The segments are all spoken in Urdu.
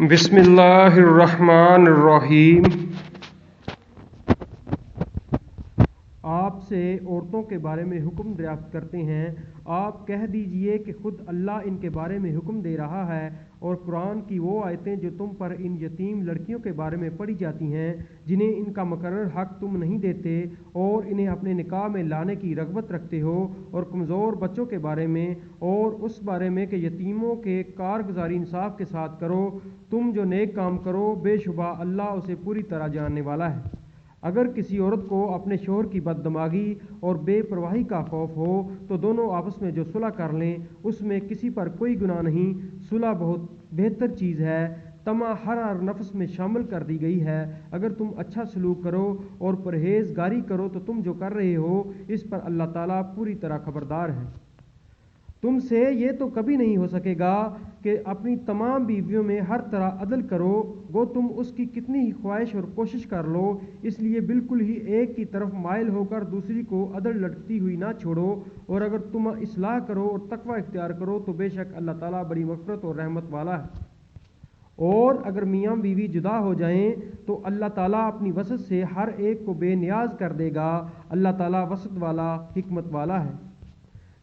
بسم اللہ الرحمن الرحیم۔ آپ سے عورتوں کے بارے میں حکم دریافت کرتے ہیں، آپ کہہ دیجئے کہ خود اللہ ان کے بارے میں حکم دے رہا ہے، اور قرآن کی وہ آیتیں جو تم پر ان یتیم لڑکیوں کے بارے میں پڑھی جاتی ہیں جنہیں ان کا مقرر حق تم نہیں دیتے اور انہیں اپنے نکاح میں لانے کی رغبت رکھتے ہو، اور کمزور بچوں کے بارے میں، اور اس بارے میں کہ یتیموں کے کارگزاری انصاف کے ساتھ کرو، تم جو نیک کام کرو بے شبہ اللہ اسے پوری طرح جاننے والا ہے۔ اگر کسی عورت کو اپنے شوہر کی بد دماغی اور بے پرواہی کا خوف ہو تو دونوں آپس میں جو صلح کر لیں، اس میں کسی پر کوئی گناہ نہیں۔ صلح بہت بہتر چیز ہے، طمع ہر نفس میں شامل کر دی گئی ہے۔ اگر تم اچھا سلوک کرو اور پرہیزگاری کرو تو تم جو کر رہے ہو اس پر اللہ تعالیٰ پوری طرح خبردار ہے۔ تم سے یہ تو کبھی نہیں ہو سکے گا کہ اپنی تمام بیویوں میں ہر طرح عدل کرو، گو تم اس کی کتنی ہی خواہش اور کوشش کر لو، اس لیے بالکل ہی ایک کی طرف مائل ہو کر دوسری کو عدل لٹکتی ہوئی نہ چھوڑو، اور اگر تم اصلاح کرو اور تقوی اختیار کرو تو بے شک اللہ تعالیٰ بڑی مغفرت اور رحمت والا ہے۔ اور اگر میاں بیوی جدا ہو جائیں تو اللہ تعالیٰ اپنی وسعت سے ہر ایک کو بے نیاز کر دے گا، اللہ تعالیٰ وسعت والا حکمت والا ہے۔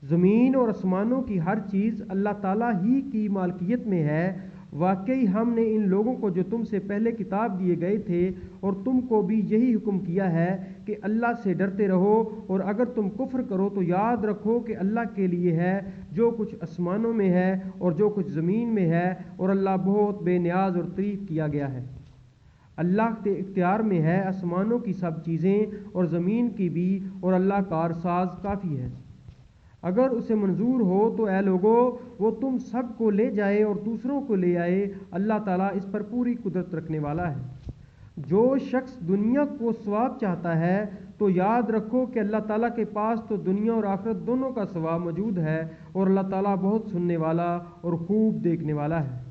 زمین اور آسمانوں کی ہر چیز اللہ تعالیٰ ہی کی مالکیت میں ہے۔ واقعی ہم نے ان لوگوں کو جو تم سے پہلے کتاب دیے گئے تھے اور تم کو بھی یہی حکم کیا ہے کہ اللہ سے ڈرتے رہو، اور اگر تم کفر کرو تو یاد رکھو کہ اللہ کے لیے ہے جو کچھ آسمانوں میں ہے اور جو کچھ زمین میں ہے، اور اللہ بہت بے نیاز اور تعریف کیا گیا ہے۔ اللہ کے اختیار میں ہے آسمانوں کی سب چیزیں اور زمین کی بھی، اور اللہ کارساز کافی ہے۔ اگر اسے منظور ہو تو اے لوگو وہ تم سب کو لے جائے اور دوسروں کو لے آئے، اللہ تعالیٰ اس پر پوری قدرت رکھنے والا ہے۔ جو شخص دنیا کو ثواب چاہتا ہے تو یاد رکھو کہ اللہ تعالیٰ کے پاس تو دنیا اور آخرت دونوں کا ثواب موجود ہے، اور اللہ تعالیٰ بہت سننے والا اور خوب دیکھنے والا ہے۔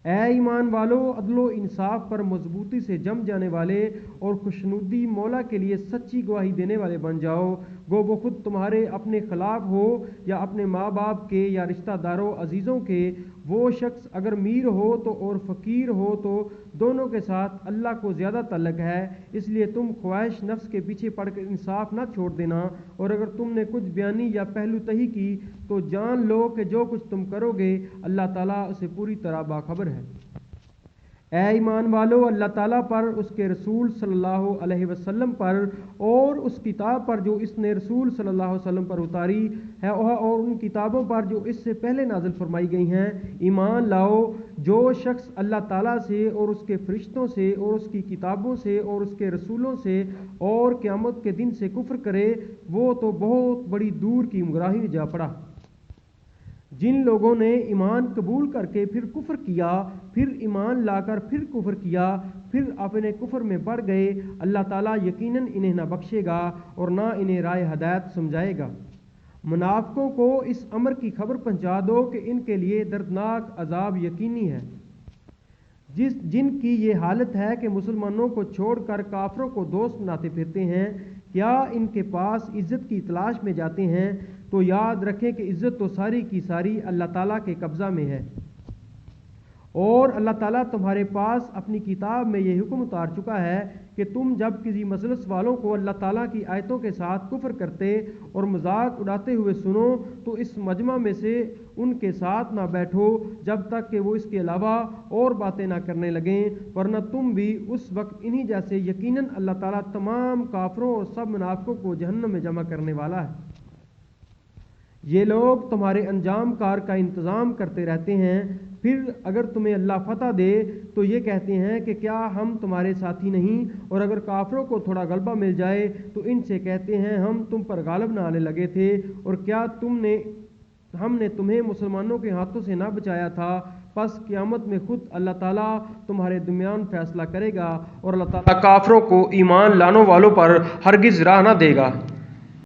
اے ایمان والو، عدل و انصاف پر مضبوطی سے جم جانے والے اور خوشنودی مولا کے لیے سچی گواہی دینے والے بن جاؤ، گو وہ خود تمہارے اپنے خلاف ہو یا اپنے ماں باپ کے یا رشتہ داروں عزیزوں کے۔ وہ شخص اگر امیر ہو تو اور فقیر ہو تو دونوں کے ساتھ اللہ کو زیادہ تعلق ہے، اس لیے تم خواہش نفس کے پیچھے پڑ کر انصاف نہ چھوڑ دینا، اور اگر تم نے کچھ بیانی یا پہلو تہی کی تو جان لو کہ جو کچھ تم کرو گے اللہ تعالیٰ اسے پوری طرح باخبر ہے۔ اے ایمان والو، اللہ تعالیٰ پر، اس کے رسول صلی اللہ علیہ وسلم پر اور اس کتاب پر جو اس نے رسول صلی اللہ علیہ وسلم پر اتاری ہے اور ان کتابوں پر جو اس سے پہلے نازل فرمائی گئی ہیں ایمان لاؤ۔ جو شخص اللہ تعالیٰ سے اور اس کے فرشتوں سے اور اس کی کتابوں سے اور اس کے رسولوں سے اور قیامت کے دن سے کفر کرے، وہ تو بہت بڑی دور کی گمراہی میں جا پڑا۔ جن لوگوں نے ایمان قبول کر کے پھر کفر کیا، پھر ایمان لا کر پھر کفر کیا، پھر اپنے کفر میں بڑھ گئے، اللہ تعالیٰ یقیناً انہیں نہ بخشے گا اور نہ انہیں راہ ہدایت سمجھائے گا۔ منافقوں کو اس امر کی خبر پہنچا دو کہ ان کے لیے دردناک عذاب یقینی ہے۔ جن کی یہ حالت ہے کہ مسلمانوں کو چھوڑ کر کافروں کو دوست بناتے پھرتے ہیں، کیا ان کے پاس عزت کی تلاش میں جاتے ہیں، تو یاد رکھیں کہ عزت تو ساری کی ساری اللہ تعالیٰ کے قبضہ میں ہے۔ اور اللہ تعالیٰ تمہارے پاس اپنی کتاب میں یہ حکم اتار چکا ہے کہ تم جب کسی مجلس والوں کو اللہ تعالیٰ کی آیتوں کے ساتھ کفر کرتے اور مذاق اڑاتے ہوئے سنو تو اس مجمع میں سے ان کے ساتھ نہ بیٹھو جب تک کہ وہ اس کے علاوہ اور باتیں نہ کرنے لگیں، ورنہ تم بھی اس وقت انہی جیسے۔ یقیناً اللہ تعالیٰ تمام کافروں اور سب منافقوں کو جہنم میں جمع کرنے والا ہے۔ یہ لوگ تمہارے انجام کار کا انتظام کرتے رہتے ہیں، پھر اگر تمہیں اللہ فتح دے تو یہ کہتے ہیں کہ کیا ہم تمہارے ساتھی نہیں، اور اگر کافروں کو تھوڑا غلبہ مل جائے تو ان سے کہتے ہیں ہم تم پر غالب نہ آنے لگے تھے، اور کیا ہم نے تمہیں مسلمانوں کے ہاتھوں سے نہ بچایا تھا۔ پس قیامت میں خود اللہ تعالیٰ تمہارے درمیان فیصلہ کرے گا، اور اللہ تعالیٰ کافروں کو ایمان لانے والوں پر ہرگز راہ نہ دے گا۔